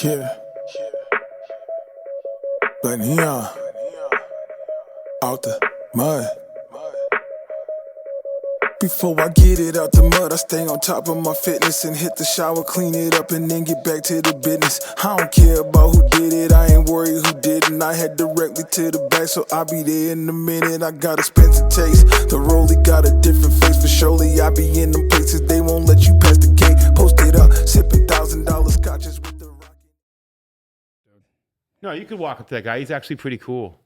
Yeah. But neon out the mud. Before I get it out the mud, I stay on top of my fitness and hit the shower, clean it up, and then get back to the business. I don't care about who did it, I ain't worried who didn't. I head directly to the back, so I'll be there in a minute. I got expensive taste, the rollie got a different face. For surely I be in them places, they won't let you pass the gate. Post it up, sipping $1,000 scotches with the rocket. No, you could walk up to that guy. He's actually pretty cool.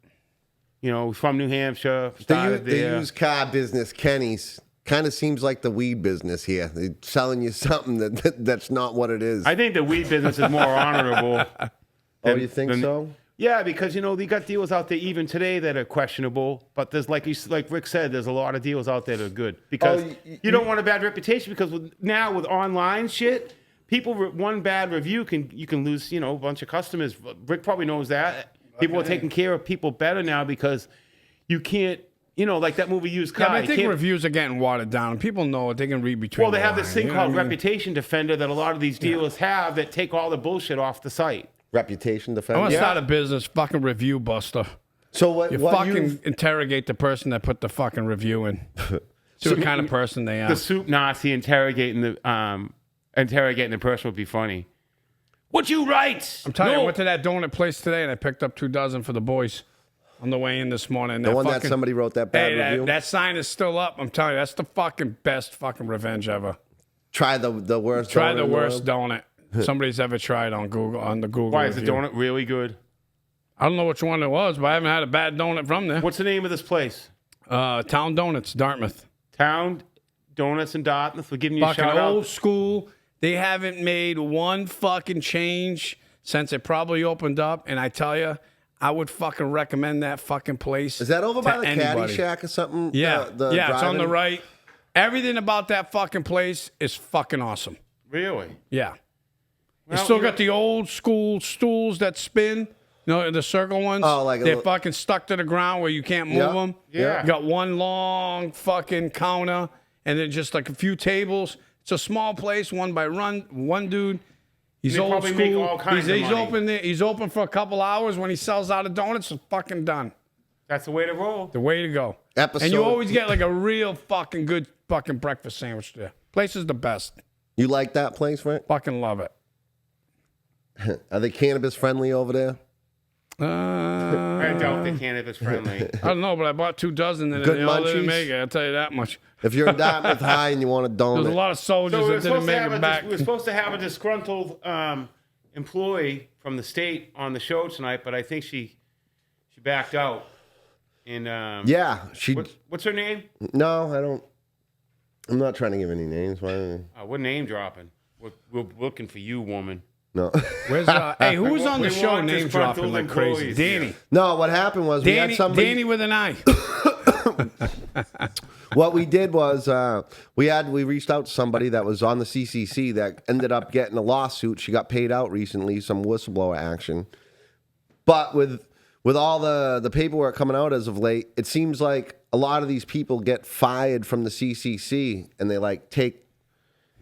You know, from New Hampshire. The used car business, Kenny's, kind of seems like the weed business here. They're selling you something that's not what it is. I think the weed business is more honorable. Oh, you think so? Yeah, because, you know, they got deals out there even today that are questionable. But there's, like Rick said, there's a lot of deals out there that are good. Because you don't want a bad reputation. Because now with online shit, one bad review you can lose, you know, a bunch of customers. Rick probably knows that. People are taking care of people better now because you can't, you know, like that movie Used Car. Yeah, but I think reviews are getting watered down. People know it. They can read between. Well, they have lines, this thing called what I mean? Reputation Defender that a lot of these dealers have that take all the bullshit off the site. Reputation I Defender? want to start a business, fucking review buster. So what fucking interrogate the person that put the fucking review in. See what kind of person they are. The soup Nazi interrogating the person would be funny. What you write? I'm telling you, I went to that donut place today and I picked up 2 dozen for the boys on the way in this morning. The one that somebody wrote that bad review? That sign is still up. I'm telling you, that's the fucking best fucking revenge ever. Try the worst. Try the worst donut somebody's ever tried on Google, on the Google. Why is the review. donut really good? I don't know which one it was, but I haven't had a bad donut from there. What's the name of this place? Town Donuts, Dartmouth. Town Donuts in Dartmouth. We're giving you Fucking a shout old out. school. They haven't made one fucking change since it probably opened up. And I tell you, I would fucking recommend that fucking place. Is that over by the anybody. Caddy Shack or something? Yeah. The It's on the drive-in? right. Everything about that fucking place is fucking awesome. Really? Yeah. Well, It's still got the old school stools that spin. You know, the circle ones. Oh, like they're fucking stuck to the ground where you can't move them. Yeah. You got one long fucking counter and then just like a few tables. It's a small place, one dude. He's They old probably school. make all kinds of He's money. open there. He's open for a couple hours. When he sells out of donuts, it's fucking done. That's the way to roll. The way to go. And you always get like a real fucking good fucking breakfast sandwich there. Place is the best. You like that place, Frank? Fucking love it. Are they cannabis friendly over there? I doubt they're cannabis friendly. I don't know, but I bought 2 dozen and Good they all didn't munchies? make it. I'll tell you that much. If you're in Dartmouth High and you want a donut. There's a lot of soldiers So that didn't make it back. we were supposed to have a disgruntled employee from the state on the show tonight, but I think she backed out. And Yeah, what's her name? No, I don't. I'm not trying to give any names. Why? We're name dropping. We're looking for you, woman. No. Where's hey, who was on the We show want name dropping like crazy? employees. Danny. No, what happened was we had somebody. Danny with an eye. What we did was we reached out to somebody that was on the CCC that ended up getting a lawsuit. She got paid out recently, some whistleblower action. But with all the paperwork coming out as of late, it seems like a lot of these people get fired from the CCC and they take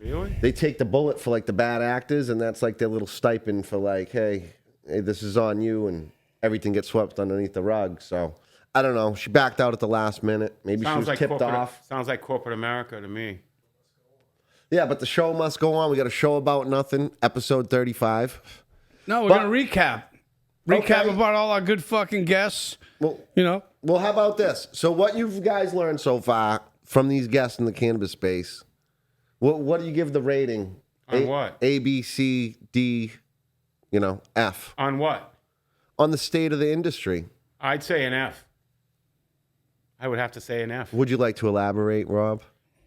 Really? They take the bullet for like the bad actors, and that's like their little stipend for like, hey, this is on you, and everything gets swept underneath the rug. So I don't know. She backed out at the last minute. Maybe she was tipped off. Sounds like corporate America to me. Yeah, but the show must go on. We got a show about nothing, episode 35. No, we're gonna recap. Recap about all our good fucking guests. Well, you know. Well, how about this? So what you guys learned so far from these guests in the cannabis space? What do you give the rating? On what? A, B, C, D, F. On what? On the state of the industry. I'd say an F. I would have to say an F. Would you like to elaborate, Rob?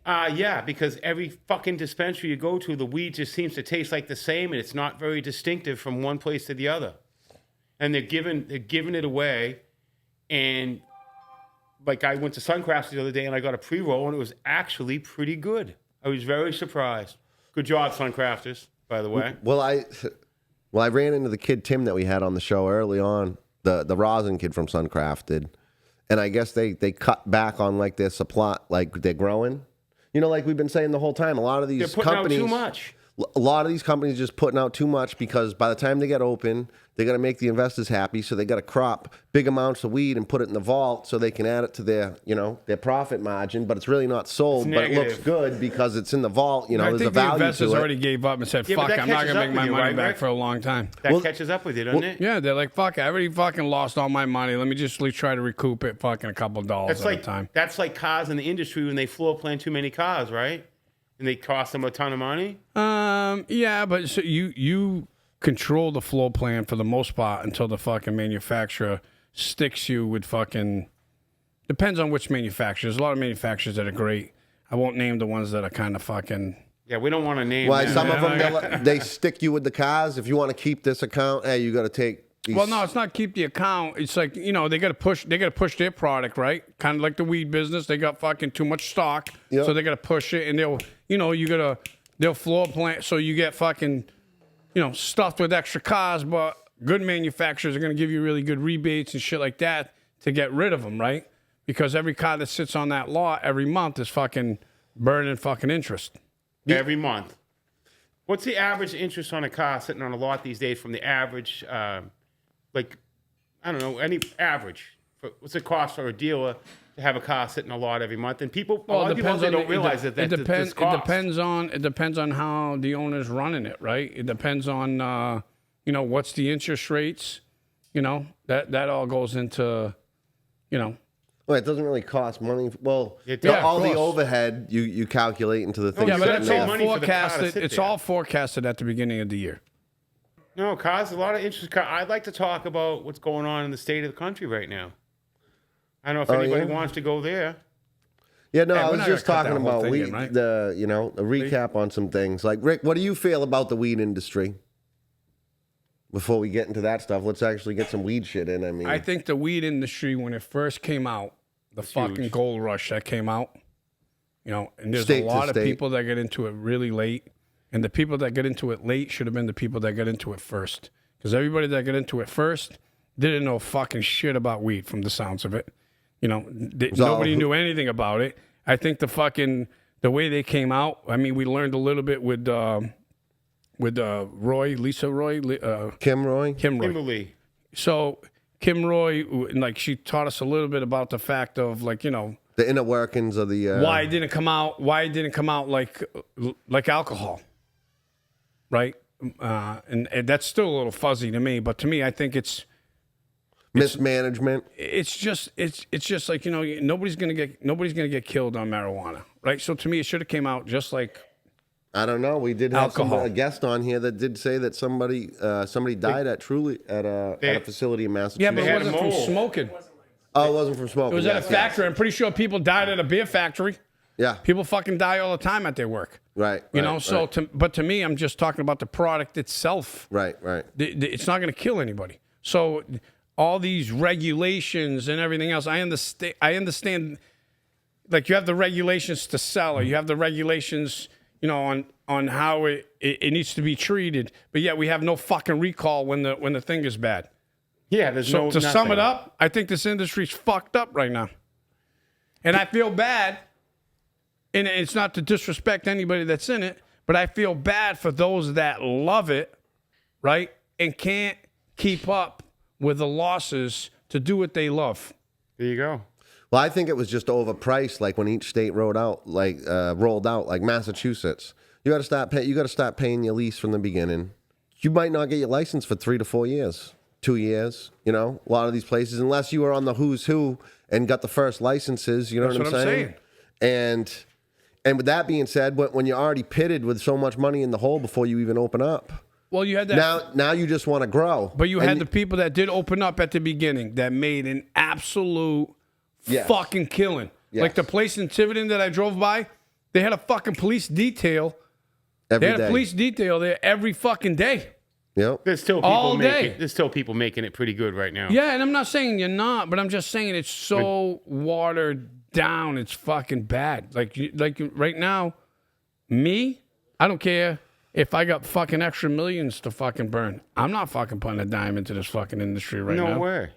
Yeah, because every fucking dispensary you go to, the weed just seems to taste like the same, and it's not very distinctive from one place to the other. And they're giving it away, and like I went to Suncraft the other day, and I got a pre-roll, and it was actually pretty good. I was very surprised. Good job, Suncrafters, by the way. Well, I ran into the kid Tim that we had on the show early on, the rosin kid from Suncrafted, and I guess they cut back on like their supply, like they're growing. Like we've been saying the whole time, a lot of these They're putting companies, out too much. a lot of these companies just putting out too much because by the time they get open, they got to make the investors happy. So they got to crop big amounts of weed and put it in the vault so they can add it to their, their profit margin. But it's really not sold, but it looks good because it's in the vault. There's a value to it. I think the investors already gave up and said, fuck, I'm not going to make my money back for a long time. That catches up with you, doesn't it? Yeah, they're like, fuck, I already fucking lost all my money. Let me just try to recoup it fucking a couple dollars at a time. That's like cars in the industry when they floor plan too many cars, right? And they cost them a ton of money? Yeah, but so you control the floor plan for the most part until the fucking manufacturer sticks you with fucking... Depends on which manufacturer. There's a lot of manufacturers that are great. I won't name the ones that are kind of fucking... Yeah, we don't want to name Why, them. some of them, they stick you with the cars. If you want to keep this account, hey, you got to take... Well, no, it's not keep the account. It's like, they got to push their product, right? Kind of like the weed business. They got fucking too much stock. Yep. So they got to push it and they'll floor plan. So you get fucking, stuffed with extra cars, but good manufacturers are going to give you really good rebates and shit like that to get rid of them, right? Because every car that sits on that lot every month is fucking burning fucking interest. Every month. What's the average interest on a car sitting on a lot these days from the average, I don't know, any average? What's it cost for a dealer to have a car sitting on a lot every month? And a lot of people don't realize that it depends. This cost. It depends on how the owner's running it, right? It depends on, what's the interest rates. That all goes into, Well, it doesn't really cost money. Well, Yeah, all of the course. overhead you calculate into the thing. Yeah, but that's pay all money for the car to forecasted. sit It's there. all forecasted at the beginning of the year. No, cars, a lot of interest. I'd like to talk about what's going on in the state of the country right now. I don't know if anybody wants to go there. Yeah, no, I we're was not just gonna cut talking that whole about thing weed, in, right? a recap on some things. Like, Rick, what do you feel about the weed industry? Before we get into that stuff, let's actually get some weed shit in. I mean, I think the weed industry, when it first came out, the fucking huge. gold rush that came out, and there's State a to lot of state. people that get into it really late. And the people that get into it late should have been the people that got into it first. Because everybody that got into it first didn't know fucking shit about weed from the sounds of it. Nobody knew anything about it. I think the way they came out, I mean, we learned a little bit with Lisa Roy. Kim Roy? Kimberly. So Kim Roy, she taught us a little bit about the fact of The inner workings of the... why it didn't come out like alcohol, right? And that's still a little fuzzy to me, but to me, I think it's mismanagement. it's just like nobody's gonna get killed on marijuana, right? So to me, it should have came out just like I don't know. We did have Alcohol. a guest on here that did say that somebody died at a facility in Massachusetts. yeah, but They it had a wasn't from mold. smoking. Oh, it wasn't from smoking. It was at a factory. I'm pretty sure people died at a beer factory. Yeah. People fucking die all the time at their work. Right. But to me, I'm just talking about the product itself. Right. It's not going to kill anybody. So all these regulations and everything else, I understand. Like you have the regulations to sell, or you have the regulations, on how it needs to be treated. But yet we have no fucking recall when the thing is bad. Yeah, there's So no. to sum it nothing. up, I think this industry's fucked up right now, and I feel bad. And it's not to disrespect anybody that's in it, but I feel bad for those that love it, right, and can't keep up with the losses to do what they love. There you go. Well, I think it was just overpriced. Like when each state rolled out, like Massachusetts, you got to start paying your lease from the beginning. You might not get your license for 3 to 4 years, 2 years. A lot of these places, unless you were on the who's who and got the first licenses. You know That's what I'm saying? And with that being said, when you're already pitted with so much money in the hole before you even open up, Well, you had that. now you just want to grow. But you had the people that did open up at the beginning that made an absolute Yes. fucking killing. Yes. Like the place in Tiverton that I drove by, they had a fucking police detail. every They had day. a police detail there every fucking day. Yep. There's still people All day. There's still people making it pretty good right now. Yeah, and I'm not saying you're not, but I'm just saying it's so watered down. It's fucking bad. Like right now, I don't care if I got fucking extra millions to fucking burn. I'm not fucking putting a dime into this fucking industry right now. No way.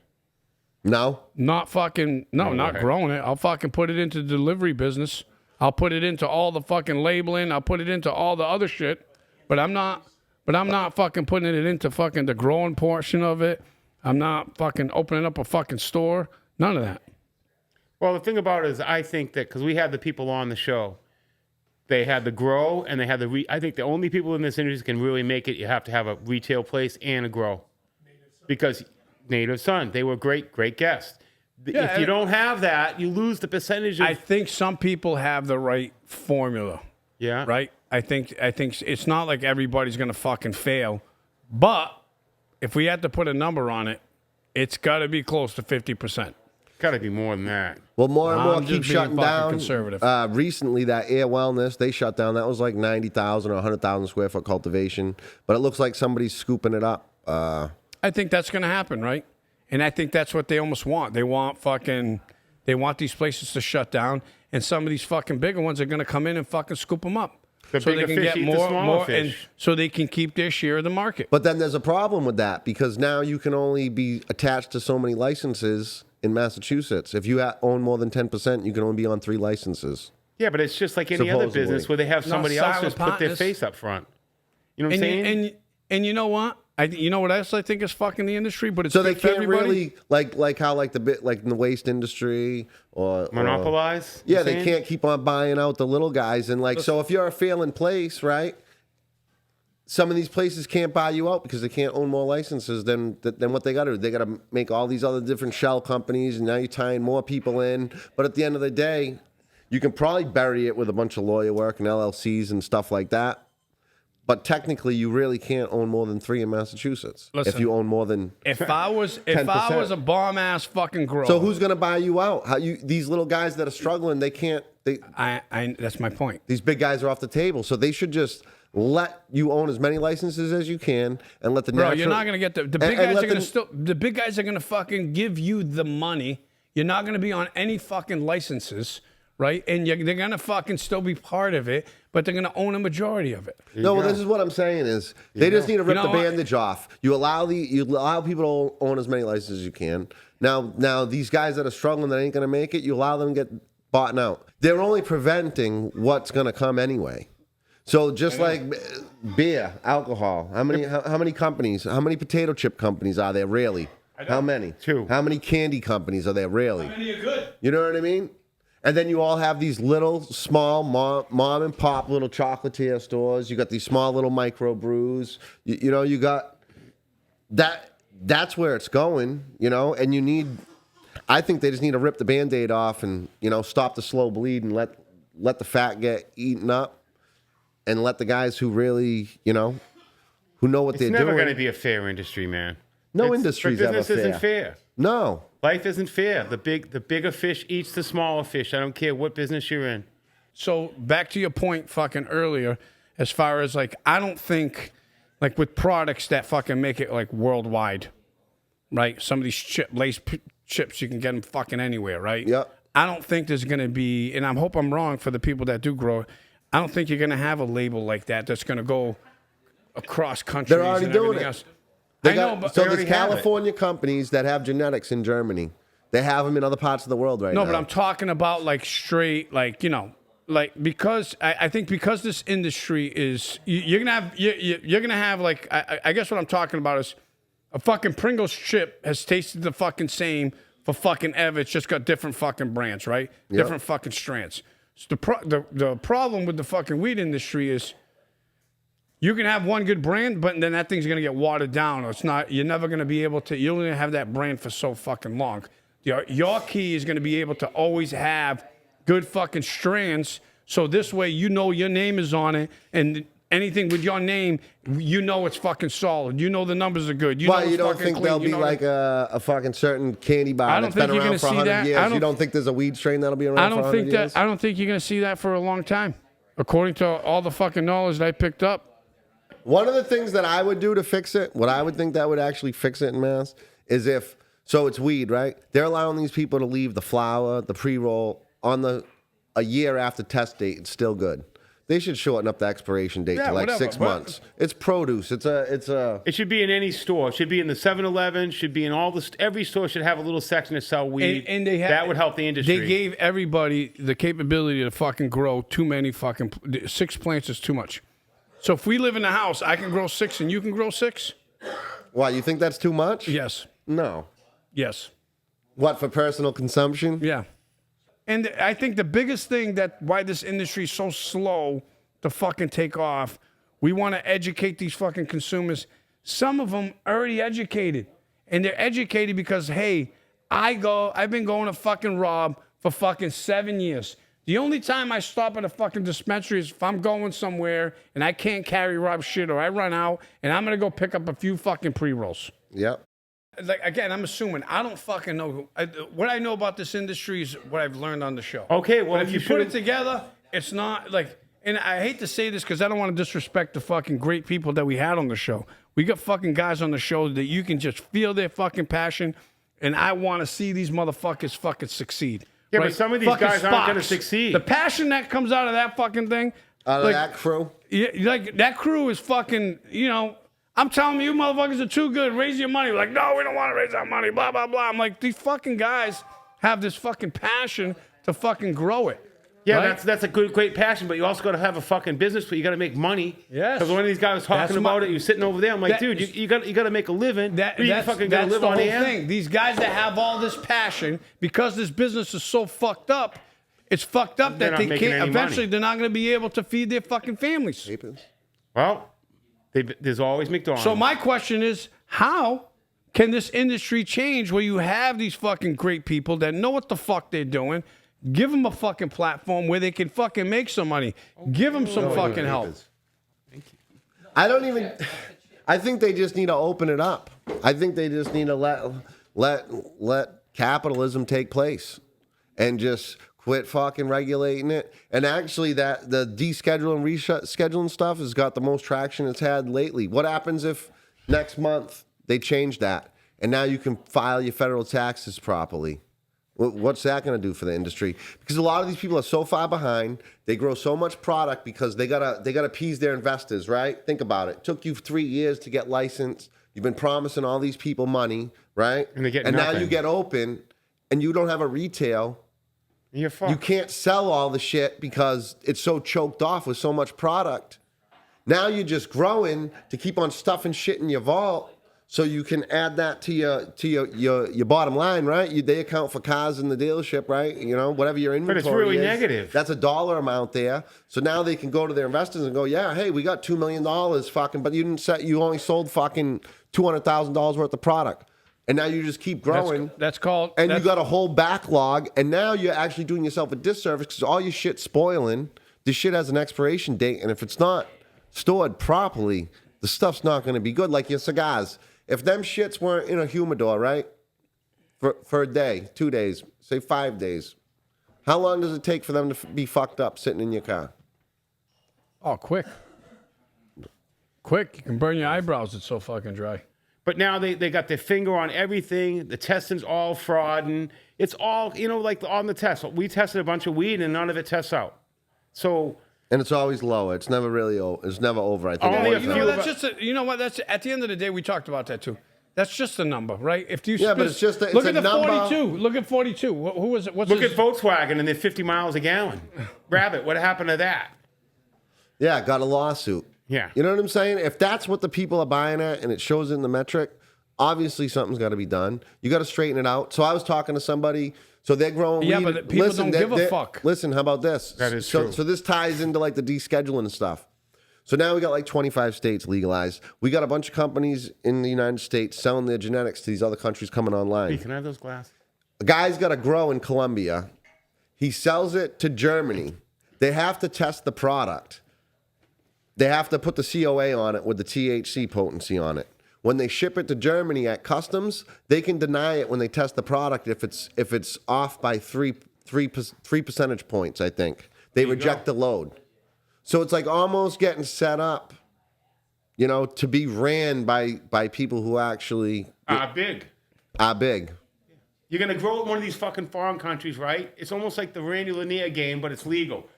No. Not fucking, not way. growing it. I'll fucking put it into the delivery business. I'll put it into all the fucking labeling. I'll put it into all the other shit. But I'm not fucking putting it into fucking the growing portion of it. I'm not fucking opening up a fucking store. None of that. Well, the thing about it is, I think that because we had the people on the show, they had the grow and they had the. I think the only people in this industry can really make it. You have to have a retail place and a grow, because Native Son, they were great guests. Yeah, if you don't have that, you lose the percentage. I think some people have the right formula. Yeah. Right. I think it's not like everybody's gonna fucking fail, but if we had to put a number on it, it's got to be close to 50%. Got to be more than that. Well, more and more I'm keep just being shutting fucking down. conservative. Recently, that Air Wellness, they shut down. That was like 90,000 or 100,000 square foot cultivation. But it looks like somebody's scooping it up. I think that's going to happen, right? And I think that's what they almost want. They want these places to shut down, and some of these fucking bigger ones are going to come in and fucking scoop them up. The so bigger they can fish get eat the more, smaller and fish. so they can keep their share of the market. But then there's a problem with that, because now you can only be attached to so many licenses in Massachusetts. If you own more than 10%, you can only be on 3 licenses. Yeah, but it's just like any other Supposedly. business where they have somebody else silent just put their partners. face up front. You know what I'm saying? And you know what? You know what else I think is fucking the industry, but it's So they good for can't everybody? really like how like in the waste industry or Monopolize? Yeah, you're they saying? can't keep on buying out the little guys, and like, so if you're a failing place, right? Some of these places can't buy you out because they can't own more licenses than what they got to do. They got to make all these other different shell companies, and now you're tying more people in. But at the end of the day, you can probably bury it with a bunch of lawyer work and LLCs and stuff like that. But technically, you really can't own more than 3 in Massachusetts. Listen, if you own more than If I was 10%. a bomb ass fucking grower, So who's going to buy you out? These little guys that are struggling, they can't. that's my point. These big guys are off the table, so they should just let you own as many licenses as you can, and let the Bro, natural. you're not gonna get the big guys are gonna the big guys are gonna fucking give you the money. You're not gonna be on any fucking licenses, right? And they're gonna fucking still be part of it, but they're gonna own a majority of it. No, well, this is what I'm saying is they just need to rip know the what? bandage off. You allow people to own as many licenses as you can. Now these guys that are struggling that ain't gonna make it, you allow them to get bought out. They're only preventing what's gonna come anyway. So just like beer, alcohol, how many companies, how many potato chip companies are there really? How many? 2. How many candy companies are there really? How many are good? You know what I mean? And then you all have these little, small mom and pop little chocolatier stores. You got these small little micro brews. You know, you got that. That's where it's going. You know, and you need. I think they just need to rip the Band-Aid off and stop the slow bleed and let the fat get eaten up, and let the guys who really who know what they're doing. It's never going to be a fair industry, man. No industry's ever business fair. isn't fair. No. Life isn't fair. The bigger fish eats the smaller fish. I don't care what business you're in. So back to your point fucking earlier, as far as like, I don't think like with products that fucking make it like worldwide, right? Some of these Lay's chips, you can get them fucking anywhere, right? Yep. I don't think there's going to be, and I hope I'm wrong for the people that do grow, I don't think you're going to have a label like that that's going to go across countries. They're already and doing everything it. else. They I got, know, but so they there's already have it. California companies that have genetics in Germany. They have them in other parts of the world right now. No, but I'm talking about like straight, like, like because I think because this industry is you're gonna have like I guess what I'm talking about is a fucking Pringles chip has tasted the fucking same for fucking ever. It's just got different fucking brands, right? Yep. Different fucking strands. So the problem with the fucking weed industry is you can have one good brand, but then that thing's gonna get watered down, or it's not. You're never gonna be able to. You're only gonna have that brand for so fucking long. Your key is gonna be able to always have good fucking strands, so this way your name is on it, and anything with your name, it's fucking solid. The numbers are good. Well, it's you don't fucking think clean. there'll be like a fucking certain candy bar I that's don't been think you're around gonna for see 100 that. years? You don't think there's a weed strain that'll be around for 100 years? I don't think you're gonna see that for a long time, according to all the fucking knowledge that I picked up. One of the things that I would do to fix it, what I would think that would actually fix it in Mass, is so it's weed, right? They're allowing these people to leave the flower, the pre-roll, a year after test date. It's still good. They should shorten up the expiration date to like whatever. 6 months. It's produce. It's a. It should be in any store. It should be in the 7-Eleven. Should be in every store should have a little section to sell weed. And they that would help the industry. They gave everybody the capability to fucking grow too many fucking 6 plants is too much. So if we live in a house, I can grow 6 and you can grow 6? Why, you think that's too much? Yes. No. Yes. What, for personal consumption? Yeah. And I think the biggest thing that why this industry is so slow to fucking take off, we want to educate these fucking consumers. Some of them already educated. And they're educated because, hey, I've been going to fucking Rob for fucking 7 years. The only time I stop at a fucking dispensary is if I'm going somewhere and I can't carry Rob's shit or I run out and I'm going to go pick up a few fucking pre-rolls. Yep. Like, again, I'm assuming. I don't fucking know. What I know about this industry is what I've learned on the show. Okay, well, But if you put it together, it's not like, and I hate to say this because I don't want to disrespect the fucking great people that we had on the show. We got fucking guys on the show that you can just feel their fucking passion, and I want to see these motherfuckers fucking succeed. Yeah, right? but some of these Fucking guys aren't going to Sparks. succeed. The passion that comes out of that fucking thing. Out of like, that crew? Yeah, like that crew is fucking, I'm telling you motherfuckers are too good. Raise your money. Like, no, we don't want to raise our money, blah, blah, blah. I'm like, these fucking guys have this fucking passion to fucking grow it. Yeah, right? that's a great passion, but you also got to have a fucking business, but you got to make money. Yes. Because one of these guys was talking about it, you're sitting over there. I'm like, dude, you got to make a living. You fucking got to live the on whole the air. thing. These guys that have all this passion, because this business is so fucked up, it's fucked up They're that not they making can't. any Eventually, money. they're not going to be able to feed their fucking families. Well, there's always McDonald's. So my question is, how can this industry change where you have these fucking great people that know what the fuck they're doing? Give them a fucking platform where they can fucking make some money. Give them some fucking help. I think they just need to open it up. I think they just need to let capitalism take place and just quit fucking regulating it. And actually that the descheduling, rescheduling stuff has got the most traction it's had lately. What happens if next month they change that and now you can file your federal taxes properly? What's that going to do for the industry? Because a lot of these people are so far behind. They grow so much product because they gotta appease their investors, right? Think about it. It took you 3 years to get licensed. You've been promising all these people money, right? And they get now nothing. you get open, and you don't have a retail. You're fucked. You can't sell all the shit because it's so choked off with so much product. Now you're just growing to keep on stuffing shit in your vault. So you can add that to your bottom line, right? They account for cars in the dealership, right? Whatever your inventory is. But it's really negative. That's a dollar amount there. So now they can go to their investors and go, yeah, hey, we got $2 million fucking, but you only sold fucking $200,000 worth of product. And now you just keep growing. That's called. And you got a whole backlog. And now you're actually doing yourself a disservice because all your shit's spoiling. This shit has an expiration date. And if it's not stored properly, the stuff's not going to be good. Like your cigars. If them shits weren't in a humidor, right, for a day, 2 days, say 5 days, how long does it take for them to be fucked up sitting in your car? Oh, quick. Quick. You can burn your eyebrows. It's so fucking dry. But now they got their finger on everything. The testing's all fraud, and it's all, like on the test. We tested a bunch of weed, and none of it tests out. So... And it's always lower. It's never really it's never over, I think. Only a You know, few that's just you know what? That's at the end of the day, we talked about that too. That's just a number, right? If you but it's just look at the number. 42. Look at 42. Who was it? What's Look his, at Volkswagen, and they're 50 miles a gallon. Rabbit, what happened to that? Yeah, got a lawsuit. Yeah. You know what I'm saying? If that's what the people are buying at and it shows in the metric, obviously something's got to be done. You got to straighten it out. So I was talking to somebody. So they're growing Yeah, weed. but people don't give a fuck. Listen, how about this? That is so, true. So this ties into like the descheduling and stuff. So now we got like 25 states legalized. We got a bunch of companies in the United States selling their genetics to these other countries coming online. Hey, can I have those glasses? A guy's got to grow in Colombia. He sells it to Germany. They have to test the product. They have to put the COA on it with the THC potency on it. When they ship it to Germany at customs, they can deny it when they test the product if it's off by three percentage points, I think. They reject the load. So it's like almost getting set up, to be ran by people who actually Big. are big. You're going to grow it in one of these fucking foreign countries, right? It's almost like the Randy Lanier game, but it's legal.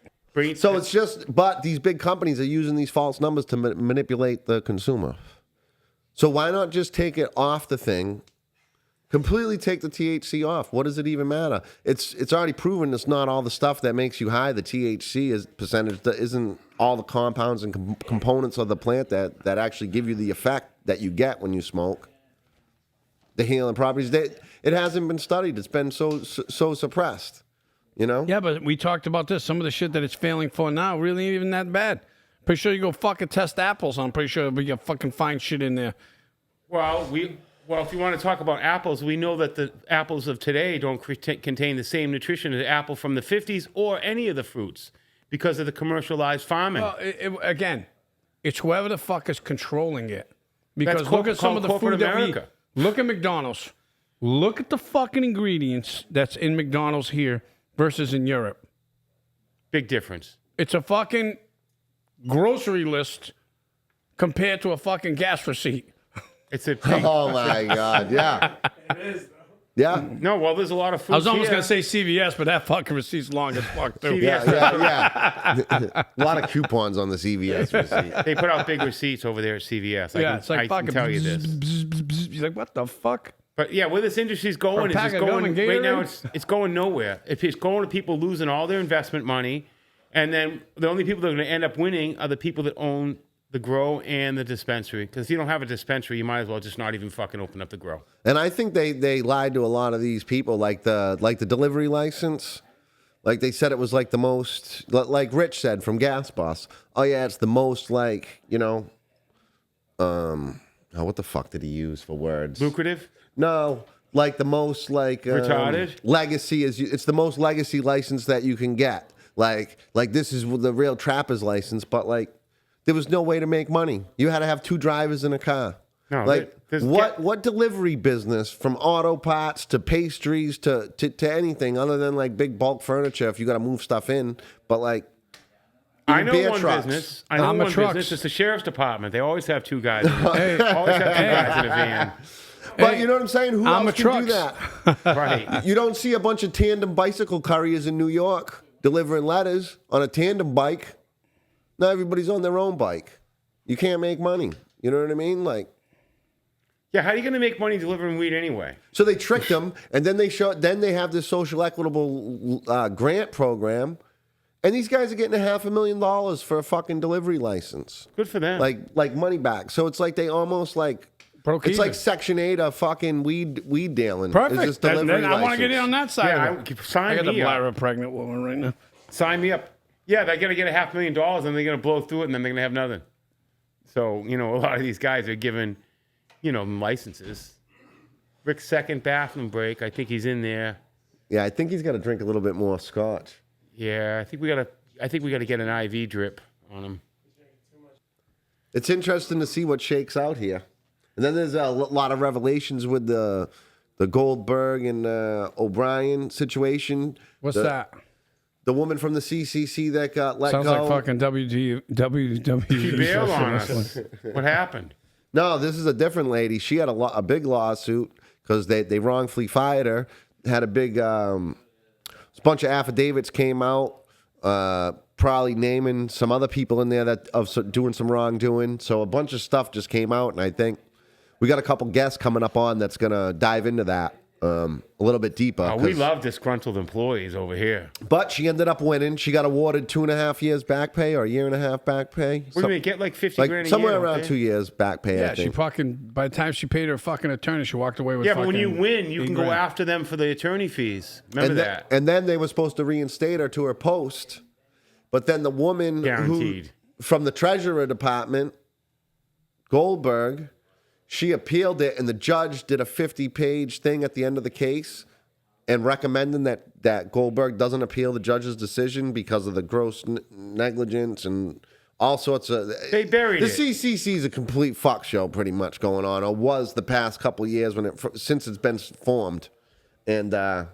So it's just, but these big companies are using these false numbers to manipulate the consumer. So why not just take it off the thing Completely take the THC off. What does it even matter? It's already proven it's not all the stuff that makes you high. The THC is percentage that isn't all the compounds and components of the plant that actually give you the effect that you get when you smoke. The healing properties. It hasn't been studied. It's been so suppressed. You know? Yeah, but we talked about this. Some of the shit that it's failing for now really ain't even that bad. Pretty sure you go fucking test apples. I'm pretty sure we can fucking find shit in there. Well, if you want to talk about apples, we know that the apples of today don't contain the same nutrition as the apple from the 50s or any of the fruits because of the commercialized farming. Well, again, it's whoever the fuck is controlling it. Because That's look at some of the corporate food that we eat. America. Look at McDonald's. Look at the fucking ingredients that's in McDonald's here versus in Europe. Big difference. It's a fucking grocery list compared to a fucking gas receipt. It's a big, Oh my God! Yeah. It is. Yeah. no. Well, there's a lot of food. I was almost going to say CVS, but that fucking receipt's long as fuck, too. CVS. Yeah. A lot of coupons on the CVS receipt. They put out big receipts over there at CVS. It's like I fucking can tell you this. You're like, what the fuck? But yeah, where this industry's going is pack it's of going gum and right now. Gatorade? It's going nowhere. It's going to people losing all their investment money, and then the only people that are going to end up winning are the people that own the grow and the dispensary. Because if you don't have a dispensary, you might as well just not even fucking open up the grow. And I think they lied to a lot of these people, like the delivery license. Like they said it was like the most, like Rich said from Gas Boss. Oh yeah, it's the most like, you know, what the fuck did he use for words? Lucrative? No, like the most like Retarded? legacy it's the most legacy license that you can get. Like this is the real trapper's license, but like there was no way to make money. You had to have 2 drivers in a car. No, like what delivery business from auto parts to pastries to anything other than like big bulk furniture if you got to move stuff in, but like I know beer one trucks. business. I know one trucks. business. It's the sheriff's department. They always have 2 guys. Always have 2 guys in a van. But you know what I'm saying? Who I'm else a can do trucks. that? Right. You don't see a bunch of tandem bicycle couriers in New York delivering letters on a tandem bike. Now everybody's on their own bike. You can't make money. You know what I mean? Like, Yeah, how are you going to make money delivering weed anyway? so they tricked them, and then they have this social equitable grant program, and these guys are getting $500,000 for a fucking delivery license, Good for them. like money back. So it's like they almost like Broke it's even. like Section 8 of fucking weed dealing. Perfect. It's just delivery Then I want to get in license. on that side Yeah, of it. sign I got to me up. bladder a pregnant woman right now. Sign me up. Yeah, they're going to get $500,000 and they're going to blow through it and then they're going to have nothing. So, you know, a lot of these guys are given, you know, licenses. Rick's second bathroom break. I think he's in there. Yeah, I think he's got to drink a little bit more scotch. Yeah, I think we got to get an IV drip on him. It's interesting to see what shakes out here. And then there's a lot of revelations with the Goldberg and O'Brien situation. What's that? The woman from the CCC that got let Sounds go. like fucking WWE. He bailed on us. What happened? No, this is a different lady. She had a big lawsuit because they wrongfully fired her. Had a big a bunch of affidavits came out, probably naming some other people in there that of doing some wrongdoing. So a bunch of stuff just came out, and I think we got a couple guests coming up on that's gonna dive into that a little bit deeper. Oh, we love disgruntled employees over here. But she ended up winning. She got awarded 2.5 years back pay or a year and a half back pay. What do you mean? Get like 50 grand a year? Somewhere don't around they? 2 years back pay, I Yeah, she think. fucking, by the time she paid her fucking attorney, she walked away with Yeah, fucking but when you win, you $8 can go grand. after them for the attorney fees. Remember that? And then they were supposed to reinstate her to her post. But then the woman Guaranteed. from the Treasurer Department, Goldberg, she appealed it, and the judge did a 50-page thing at the end of the case and recommending that Goldberg doesn't appeal the judge's decision because of the gross negligence and all sorts of... They buried the it. CCC is a complete fuck show pretty much going on, or was the past couple years since it's been formed. And now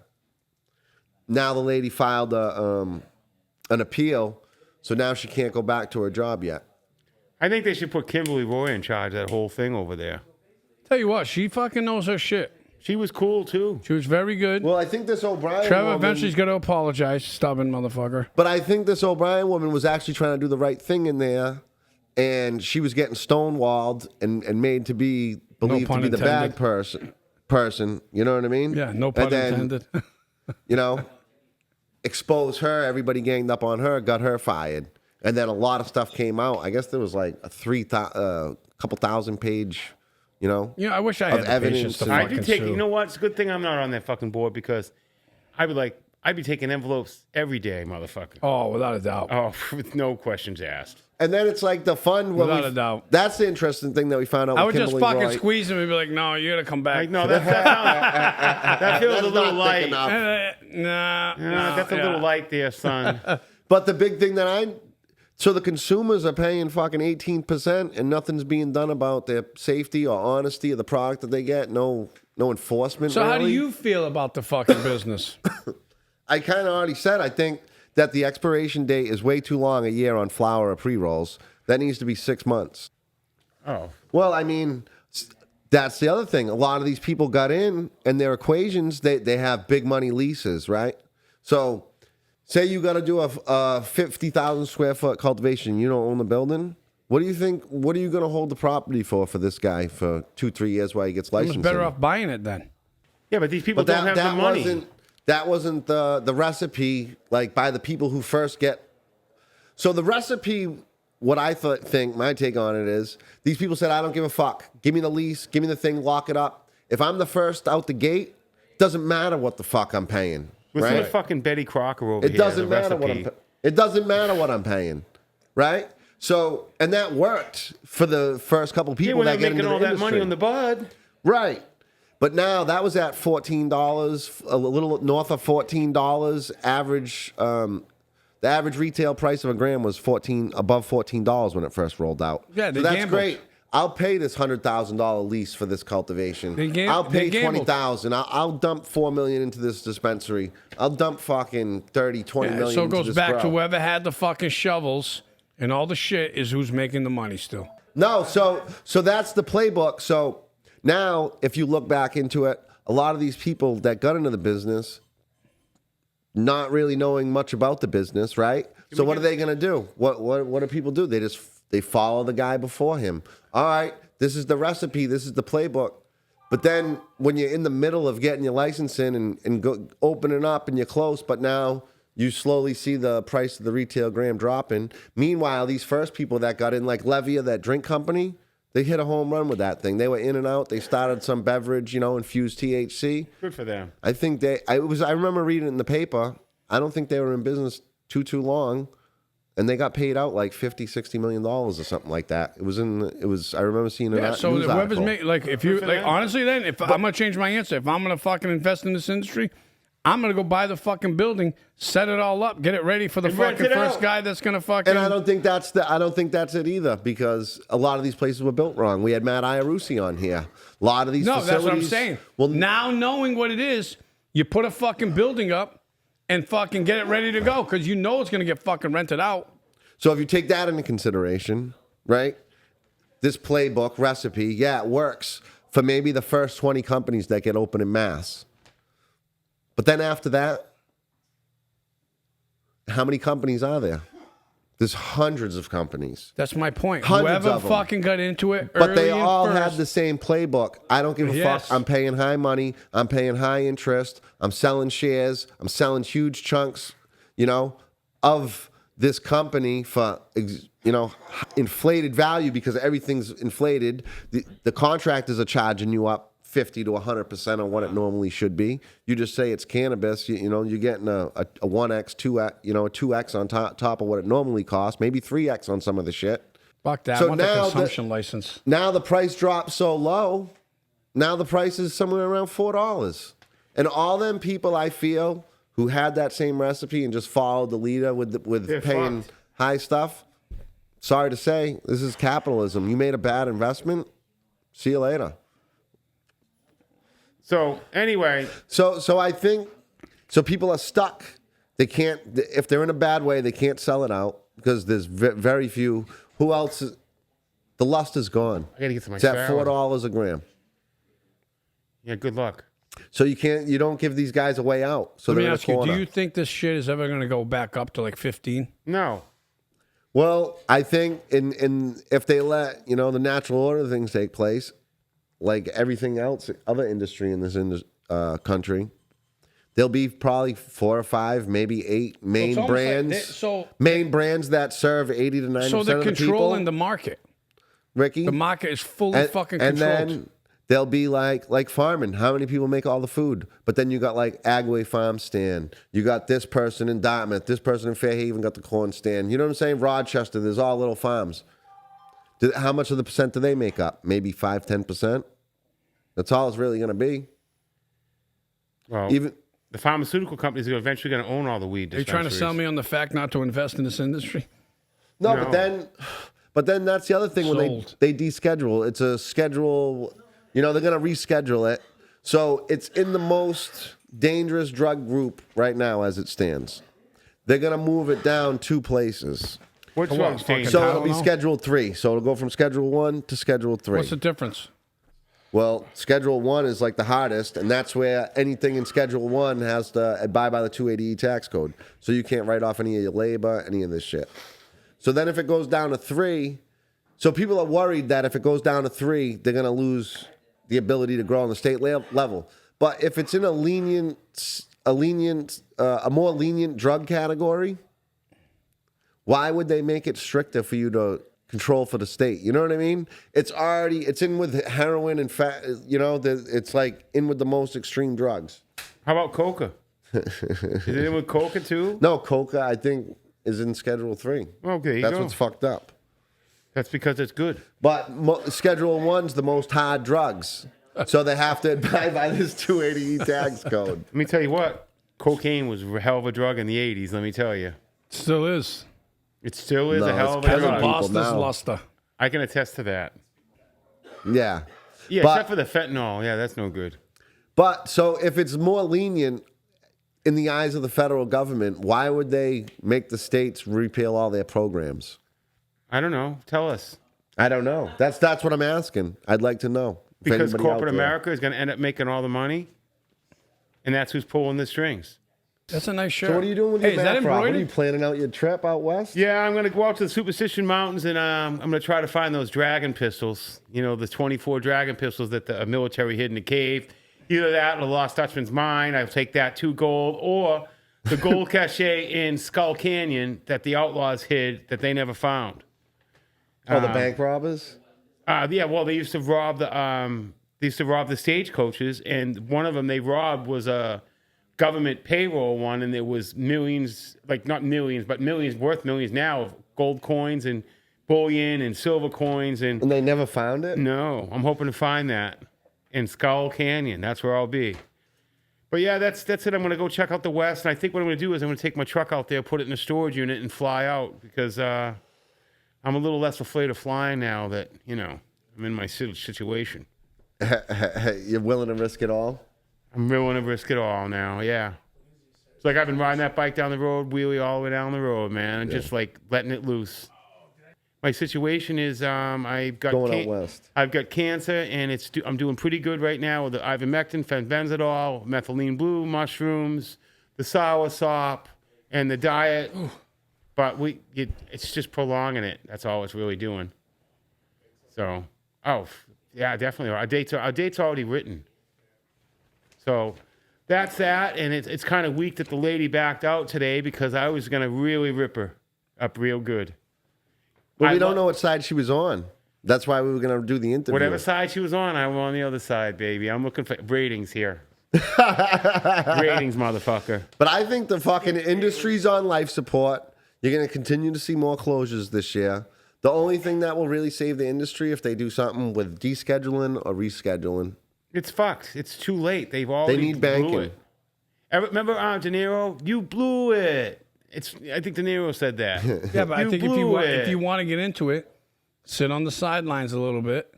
the lady filed an appeal, so now she can't go back to her job yet. I think they should put Kimberly Roy in charge of that whole thing over there. Tell you what, she fucking knows her shit. She was cool, too. She was very good. Well, I think this O'Brien Trevor woman... eventually's got to apologize, stubborn motherfucker. But I think this O'Brien woman was actually trying to do the right thing in there, and she was getting stonewalled and made to be believed to pun be the bad intended. person. person. You know what I mean? Yeah, no pun And then, intended. you know, expose her. Everybody ganged up on her, got her fired, and then a lot of stuff came out. I guess there was like a couple thousand page, you know. You know, I wish I had the patience to I fucking do take. sue. You know what? It's a good thing I'm not on that fucking board because I'd be taking envelopes every day, motherfucker. Oh, without a doubt. Oh, with no questions asked. And then it's like the fun. Without a doubt. That's the interesting thing that we found out. I with would just Kimberly fucking Roy. squeeze him and be like, no, you got to come back. Like, no, that feels That's a little not thick light. enough. That's a little light there, son. But the big thing so the consumers are paying fucking 18% and nothing's being done about their safety or honesty of the product that they get. No enforcement. So how do really. you feel about the fucking business? I kind of already said, I think that the expiration date is way too long, a year on flour or pre-rolls. That needs to be 6 months. Oh. Well, I mean, that's the other thing. A lot of these people got in, and their equations, they have big money leases, right? So say you got to do a 50,000 square foot cultivation. You don't own the building. What do you think? What are you going to hold the property for this guy for 2-3 years while he gets I'm licensed? better off buying it then. Yeah, but these people But don't have the money. That wasn't the recipe, like by the people who first get. So the recipe, what I think, my take on it is, these people said, I don't give a fuck. Give me the lease, give me the thing, lock it up. If I'm the first out the gate, doesn't matter what the fuck I'm paying. Listen Right? to fucking Betty Crocker over It here. doesn't the matter what recipe. it doesn't matter what I'm paying, right? So, and that worked for the first couple Yeah, people when that they're get making into all the that industry. money on the bud. Right. But now that was at $14, a little north of $14 average. The average retail price of a gram was above $14 when it first rolled out. Yeah, so they that's gambled. great. I'll pay this $100,000 lease for this cultivation. I'll they pay gambled. $20,000. I'll dump $4 million into this dispensary. I'll dump fucking $20 million. So it into goes this back to grow. whoever had the fucking shovels and all the shit is who's making the money still. No, so that's the playbook. So now, if you look back into it, a lot of these people that got into the business, not really knowing much about the business, right? So what are they going to do? What do people do? They follow the guy before him. All right, this is the recipe. This is the playbook. But then when you're in the middle of getting your license in and go opening up and you're close, but now you slowly see the price of the retail gram dropping. Meanwhile, these first people that got in, like Levia, that drink company, they hit a home run with that thing. They were in and out. They started some beverage, infused THC. Good for them. I think I remember reading it in the paper. I don't think they were in business too long. And they got paid out like $50-60 million or something like that. I remember seeing it. Yeah, so news whoever's article. making, like, if you, like, honestly, then, if I'm gonna change my answer, if I'm gonna fucking invest in this industry, I'm gonna go buy the fucking building, set it all up, get it ready for the And rent fucking it first out. guy that's gonna fucking. And I don't think that's it either, because a lot of these places were built wrong. We had Matt Iarusi on here. A lot of these No, facilities. that's what I'm saying. Well, Now knowing what it is, you put a fucking building up and fucking get it ready to go because you know it's gonna get fucking rented out. so if you take that into consideration, right? This playbook recipe, yeah, it works for maybe the first 20 companies that get open in mass. But then after that, how many companies are there? There's hundreds of companies. That's my point. Hundreds Whoever of them. fucking got into it, But they early and all first, had the same playbook. I don't give a Yes. fuck. I'm paying high money. I'm paying high interest. I'm selling shares. I'm selling huge chunks, of this company for, inflated value because everything's inflated. The contractors are charging you up 50 to 100% on what it normally should be. You just say it's cannabis. You're getting a 1x, 2x, a 2x on top of what it normally costs, maybe 3x on some of the shit. Fuck that. So I want the now consumption license. Now the price dropped so low. Now the price is somewhere around $4. And all them people, I feel, who had that same recipe and just followed the leader with They're paying fucked. high stuff, sorry to say, this is capitalism. You made a bad investment. See you later. So anyway, So I think people are stuck. They can't, if they're in a bad way, they can't sell it out because there's very few. Who else? The lust is gone. I gotta get to my It's at shower. $4 a gram. Yeah, good luck. So you don't give these guys a way out. So Let me they're in a ask you, corner. do you think this shit is ever going to go back up to like 15? No. Well, I think in if they let the natural order things take place, like everything else, other industry in this country, there'll be probably 4 or 5, maybe 8 main almost brands. like main brands that serve 80 to 90% So they're of the people. controlling the market. Ricky, The market is fully fucking controlled. And then they'll be like farming. How many people make all the food? But then you got like Agway Farm stand. You got this person in Dartmouth. This person in Fairhaven got the corn stand. You know what I'm saying? Rochester, there's all little farms. How much of the percent do they make up? Maybe 5, 10%? That's all it's really going to be. Well, even the pharmaceutical companies are eventually going to own all the weed dispensaries. Are you trying to sell me on the fact not to invest in this industry? No. But then that's the other thing. Sold. When they deschedule, it's a schedule. You know, they're going to reschedule it. So it's in the most dangerous drug group right now as it stands. They're going to move it down 2 places. Which one's dangerous? So it'll be Schedule 3. So it'll go from Schedule 1 to Schedule 3. What's the difference? Well, Schedule 1 is like the hardest, and that's where anything in Schedule 1 has to abide by the 280E tax code. So you can't write off any of your labor, any of this shit. So then if it goes down to 3, so people are worried that if it goes down to 3, they're going to lose the ability to grow on the state level. But if it's in a more lenient drug category, why would they make it stricter for you to control for the state? You know what I mean? It's in with heroin and fat. You know, it's like in with the most extreme drugs. How about coca? Is it in with coca too? No, coca I think is in Schedule 3. Okay, that's what's fucked up. That's because it's good. But Schedule 1's the most hard drugs, so they have to abide by this 280E tax code. Let me tell you what, cocaine was a hell of a drug in the 80s. Let me tell you, Still is. it still is No, a hell of a it's drug. people Lost its now. luster. I can attest to that. Yeah. Yeah, But- except for the fentanyl. Yeah, that's no good. But so if it's more lenient in the eyes of the federal government, why would they make the states repeal all their programs? I don't know. Tell us. I don't know. That's what I'm asking. I'd like to know. If Because anybody out corporate there- America is going to end up making all the money, and that's who's pulling the strings. That's a nice shirt. So what are you doing with Hey, your is that Mac, Rob? What are embroidered? you planning out your trip out west? Yeah, I'm going to go out to the Superstition Mountains, and I'm going to try to find those dragon pistols. You know, the 24 dragon pistols that the military hid in the cave. Either that or the Lost Dutchman's mine. I'll take that 2 gold, or the gold cache in Skull Canyon that the outlaws hid that they never found. Oh, the bank robbers? Yeah, well, they used to rob the stagecoaches, and one of them they robbed was a government payroll one, and there was millions, like not millions, but millions, worth millions now of gold coins and bullion and silver coins. And they never found it? No, I'm hoping to find that in Skull Canyon. That's where I'll be. But yeah, that's it. I'm going to go check out the West, and I think what I'm going to do is I'm going to take my truck out there, put it in a storage unit, and fly out, because I'm a little less afraid of flying now that, you know, I'm in my situation. You're willing to risk it all? I'm willing to risk it all now, yeah. It's like I've been riding that bike down the road, wheelie all the way down the road, man, and just like letting it loose. My situation is I've got Going out west. I've got cancer, and I'm doing pretty good right now with the ivermectin, fenbenzidol, methylene blue, mushrooms, the soursop, and the diet. But it's just prolonging it. That's all it's really doing. So, yeah, definitely. Our date's already written. So that's that, and it's kind of weak that the lady backed out today, because I was going to really rip her up real good. But we don't know what side she was on. That's why we were going to do the interview. Whatever side she was on, I'm on the other side, baby. I'm looking for ratings here. Ratings, motherfucker. But I think the fucking industry's on life support. You're going to continue to see more closures this year. The only thing that will really save the industry if they do something with descheduling or rescheduling. It's fucked. It's too late. They need banking. blew it. Remember De Niro? You blew it. I think De Niro said that. Yeah, but I think if you want to get into it, sit on the sidelines a little bit,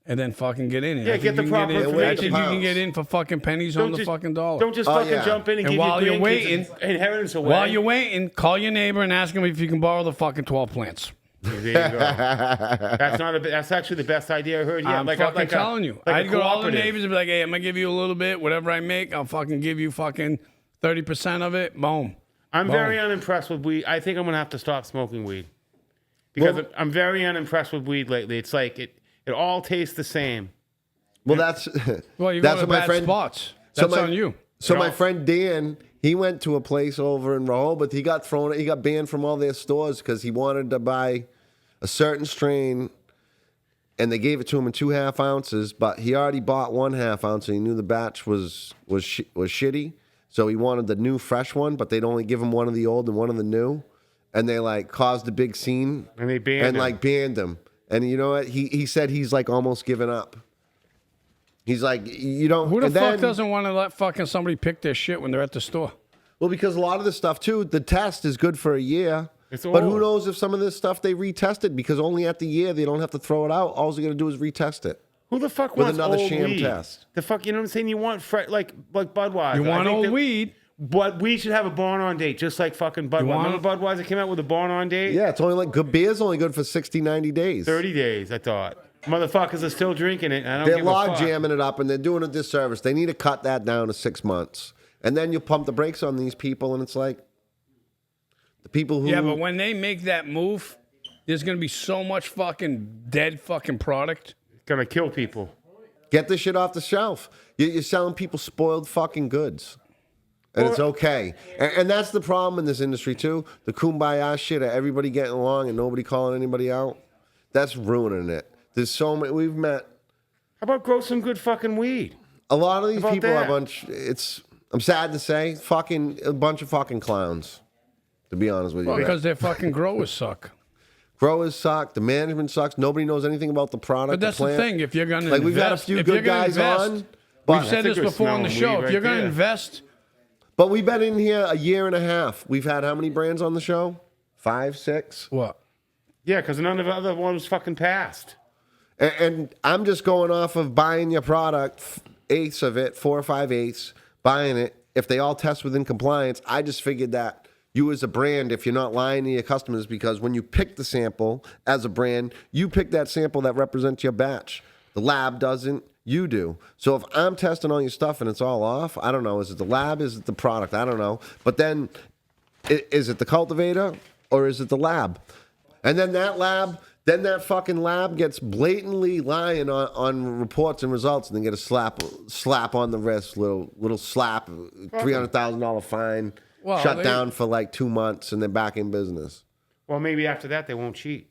and then fucking get in. Yeah, get the proper information. I think you can get in for fucking pennies on the fucking dollar. Don't just fucking jump in and give while your you're waiting, inheritance away. While you're waiting, call your neighbor and ask him if you can borrow the fucking 12 plants. There you go. That's actually the best idea I heard. Yeah, I'm fucking telling you. I'd go to all the neighbors and be like, hey, I'm going to give you a little bit. Whatever I make, I'll fucking give you fucking 30% of it. Boom. I'm very unimpressed with weed. I think I'm going to have to stop smoking weed. Because I'm very unimpressed with weed lately. It's like it all tastes the same. Well, that's Well, you that's go to what my bad friend. spots. So That's on you. So my friend Dan, he went to a place over in Rehoboth. He got banned from all their stores because he wanted to buy a certain strain, and they gave it to him in 2.5 ounces. But he already bought 1/2 ounce, and he knew the batch was shitty. So he wanted the new fresh one, but they'd only give him one of the old and one of the new, and they like caused a big scene. And they banned him. banned him. And you know what? He said he's like almost given up. He's like, you don't. Who the fuck doesn't want to let fucking somebody pick their shit when they're at the store? Well, because a lot of this stuff too, the test is good for a year. It's but who old. knows if some of this stuff they retested, because only at the year they don't have to throw it out. All they're gonna do is retest it. Who the fuck With wants another old sham weed? test. The fuck, you know what I'm saying? You want like Budweiser. You I want think old that- weed? But we should have a born-on date, just like fucking Budweiser. want Remember Budweiser came out with a born-on date? Yeah, it's only like good beer's only good for 60, 90 days. 30 days, I thought. Motherfuckers are still drinking it, and I don't They're give a log fuck. jamming it up and they're doing a disservice. They need to cut that down to 6 months. And then you pump the brakes on these people, and it's like the people who. Yeah, but when they make that move, there's gonna be so much fucking dead fucking product. Gonna kill people. Get this shit off the shelf. You're selling people spoiled fucking goods. And it's okay. And that's the problem in this industry, too. The kumbaya shit of everybody getting along and nobody calling anybody out. That's ruining it. There's so many. We've met. How about grow some good fucking weed? A lot of these How about people are a that? bunch. I'm sad to say, a bunch of fucking clowns, to be honest with you. Because their fucking growers suck. Growers suck. The management sucks. Nobody knows anything about the product. But that's the plant. thing. If you're gonna Like, invest, we've got a few if you're good gonna guys invest, on. we've But, said That's this a good before on the smelling show. weed If you're right gonna there. invest, but we've been in here a year and a half. We've had how many brands on the show? 5, 6? what? Yeah, because none of the other ones fucking passed. And I'm just going off of buying your product, eighths of it, 4 or 5 eighths, buying it. If they all test within compliance, I just figured that you as a brand, if you're not lying to your customers, because when you pick the sample as a brand, you pick that sample that represents your batch. The lab doesn't, you do. So if I'm testing all your stuff and it's all off, I don't know. Is it the lab? Is it the product? I don't know. But then, is it the cultivator or is it the lab? And then that fucking lab gets blatantly lying on reports and results, and then get a slap on the wrist, little slap, $300,000 fine, Well, shut they- down for like 2 months, and they're back in business. Well, maybe after that they won't cheat.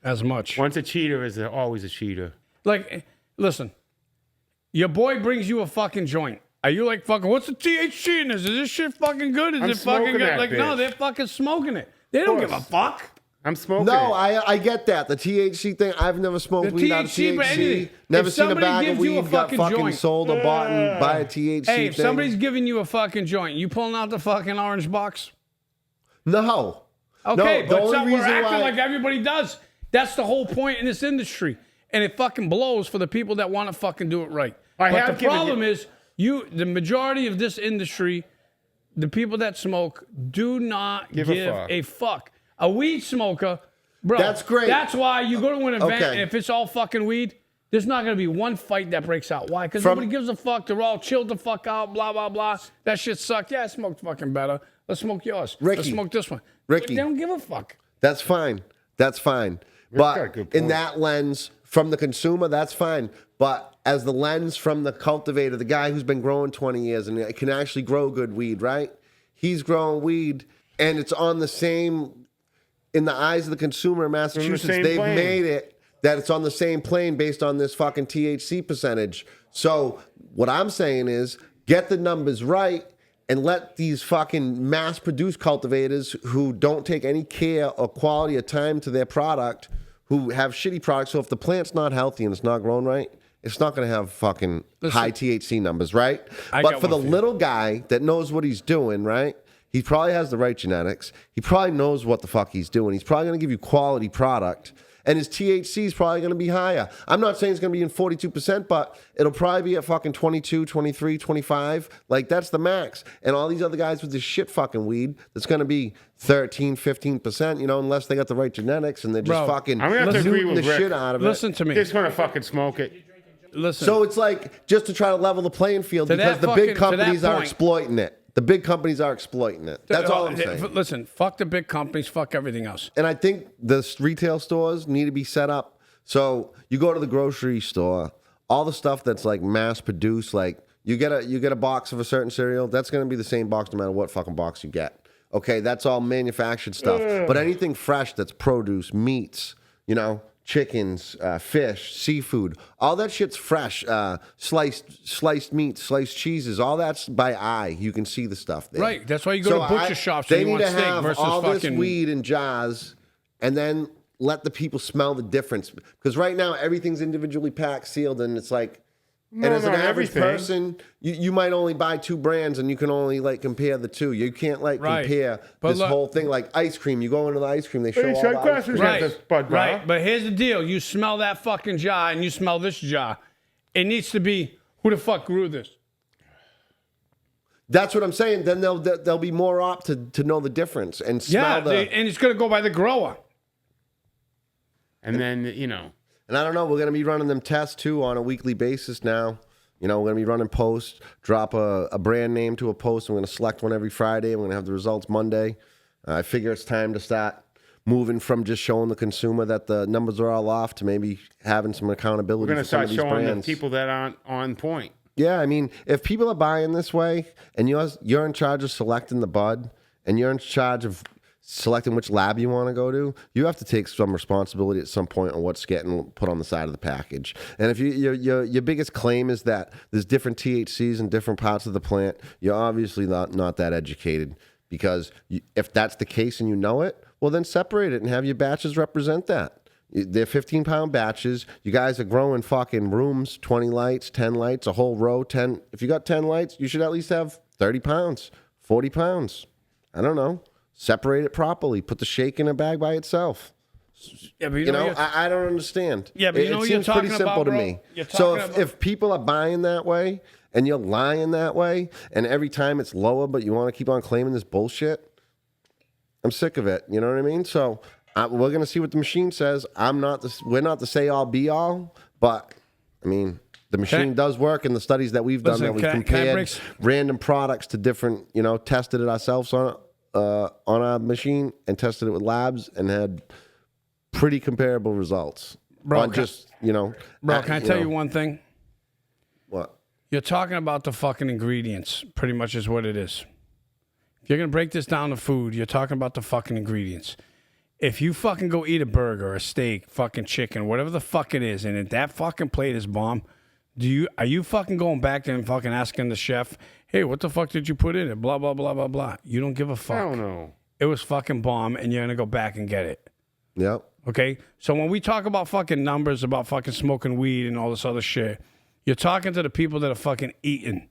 As much. Once a cheater is always a cheater. Like, listen, your boy brings you a fucking joint. Are you like fucking? What's the THC in this? Is this shit fucking good? Is I'm it fucking smoking good? that Like, no, bitch. they're fucking smoking it. They don't give a course. fuck. I'm smoking No, it. I get that. The THC thing, I've never smoked The weed out of THC, but THC. anything. Never If seen a somebody bag of gives you a weed got fucking fucking joint- sold or bought by a THC Hey, if thing. somebody's giving you a fucking joint, you pulling out the fucking orange box? No. Okay, No, the but only we're reason acting why- like everybody does. That's the whole point in this industry. And it fucking blows for the people that want to fucking do it right. I But have the given problem you- is, the majority of this industry, the people that smoke, do not give, a fuck. A weed smoker, bro. That's great. That's why you go to an event, Okay. and if it's all fucking weed, there's not going to be one fight that breaks out. Why? Because From- nobody gives a fuck. They're all chilled the fuck out, blah, blah, blah. That shit sucked. Yeah, I smoked fucking better. Let's smoke yours. Let's Ricky. smoke this one. Ricky. They don't give a fuck. That's fine. That's fine. got a But good in point. that lens, from the consumer, that's fine. But as the lens from the cultivator, the guy who's been growing 20 years and can actually grow good weed, right? He's growing weed, and it's on the same, in the eyes of the consumer in Massachusetts, same they've plane. made it that it's on the same plane based on this fucking THC percentage. So what I'm saying is, get the numbers right and let these fucking mass-produced cultivators who don't take any care or quality or time to their product, who have shitty products. So if the plant's not healthy and it's not grown right, it's not going to have fucking high THC numbers, right? I But got for the one for you. little guy that knows what he's doing, right? He probably has the right genetics. He probably knows what the fuck he's doing. He's probably going to give you quality product. And his THC is probably going to be higher. I'm not saying it's going to be in 42%, but it'll probably be at fucking 22, 23, 25. Like, that's the max. And all these other guys with this shit fucking weed, that's going to be 13, 15%, you know, unless they got the right genetics and they're just Bro, fucking I'm gonna have to agree shooting with the Rick. shit out of it. Listen to me. Just gonna fucking smoke it. Listen. So it's like just to try to level the playing field To because that the fucking- big to that companies are point- exploiting it. The big companies are exploiting it. That's all I'm saying. Listen, fuck the big companies, fuck everything else. And I think the retail stores need to be set up So you go to the grocery store, all the stuff that's like mass produced, like you get a box of a certain cereal, that's going to be the same box no matter what fucking box you get. Okay, that's all manufactured stuff. But anything fresh that's produce, meats, you know, chickens, fish, seafood, all that shit's fresh. Sliced meats, sliced cheeses, all that's by eye. You can see the stuff there. Right. That's why you go to butcher shops when They you need want to steak have versus all this fucking weed in jars, and then let the people smell the difference. Because right now everything's individually packed, sealed, and it's like. And as an average person, you might only buy 2 brands, and you can only like compare the 2. You can't like compare this whole thing like ice cream. You go into the ice cream, they show all the ice cream. Right. But here's the deal: you smell that fucking jar, and you smell this jar. It needs to be who the fuck grew this. That's what I'm saying. Then they'll be more apt to know the difference and smell and it's gonna go by the grower. And then you know. And I don't know, we're going to be running them tests, too, on a weekly basis now. You know, we're going to be running posts, drop a brand name to a post. We're going to select one every Friday. We're going to have the results Monday. I figure it's time to start moving from just showing the consumer that the numbers are all off to maybe having some accountability. We're going to start showing brands. the people that aren't on point. Yeah, I mean, if people are buying this way and you're in charge of selecting the bud and you're in charge of selecting which lab you want to go to, you have to take some responsibility at some point on what's getting put on the side of the package. And if your biggest claim is that there's different THCs in different parts of the plant, you're obviously not that educated. Because if that's the case and you know it, well, then separate it and have your batches represent that. They're 15-pound batches. You guys are growing fucking rooms, 20 lights, 10 lights, a whole row, 10. If you got 10 lights, you should at least have 30 pounds, 40 pounds. I don't know. Separate it properly. Put the shake in a bag by itself. Yeah, but you know I don't understand. Yeah, but it seems pretty simple to me. So if people are buying that way and you're lying that way, and every time it's lower, but you want to keep on claiming this bullshit, I'm sick of it. You know what I mean? So we're gonna see what the machine says. We're not the say all be all, but I mean. The machine does work in the studies that we've done. That we've compared random products to different, tested it ourselves on our machine and tested it with labs and had pretty comparable results. Bro, on just, Bro, can I tell you one thing? What? You're talking about the fucking ingredients, pretty much is what it is. If you're going to break this down to food, you're talking about the fucking ingredients. If you fucking go eat a burger, a steak, fucking chicken, whatever the fuck it is, and if that fucking plate is bomb, are you fucking going back there and fucking asking the chef, hey, what the fuck did you put in it? Blah, blah, blah, blah, blah. You don't give a fuck. I don't know. It was fucking bomb, and you're going to go back and get it. Yep. Okay? So when we talk about fucking numbers, about fucking smoking weed and all this other shit, you're talking to the people that are fucking eating,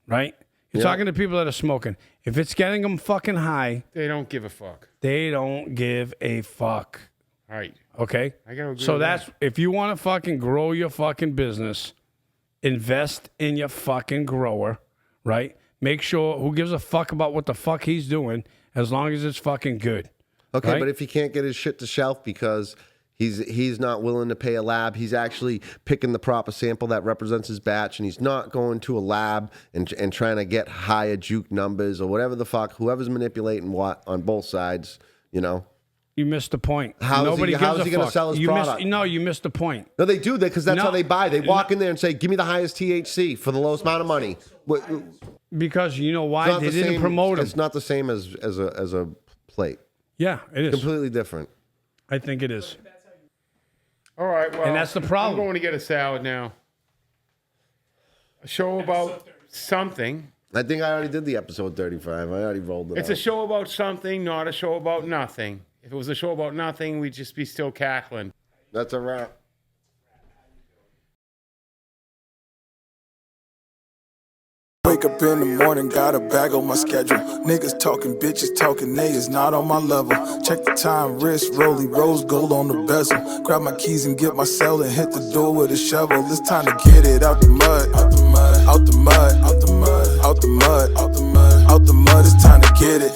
right? You're talking to people that are smoking. If it's getting them fucking high. They don't give a fuck. They don't give a fuck. Right. Okay? I gotta agree so with that's, if you want to fucking grow your fucking business, invest in your fucking grower, right? Make sure, who gives a fuck about what the fuck he's doing, as long as it's fucking good. Okay, right? but if he can't get his shit to shelf because he's not willing to pay a lab, he's actually picking the proper sample that represents his batch, and he's not going to a lab and trying to get higher juke numbers or whatever the fuck, whoever's manipulating what on both sides, You missed the point. How is he going to sell his product? You missed the point. No, they do that because that's how they buy. They walk in there and say, "Give me the highest THC for the lowest amount of money." Because you know why they didn't promote it. It's not the same as a plate. Yeah, it is completely different. I think it is. All right, well, and that's the problem. I'm going to get a salad now. A show about something. I think I already did the episode 35. I already rolled it. It's a show about something, not a show about nothing. If it was a show about nothing, we'd just be still cackling. That's a wrap. Wake up in the morning, got a bag on my schedule. Niggas talking, bitches talking, they is not on my level. Check the time, wrist, rolly, rose gold on the bezel. Grab my keys and get my cell and hit the door with a shovel. It's time to get it out the mud, out the mud, out the mud, out the mud, out the mud, out the mud, out the mud. It's time to get it.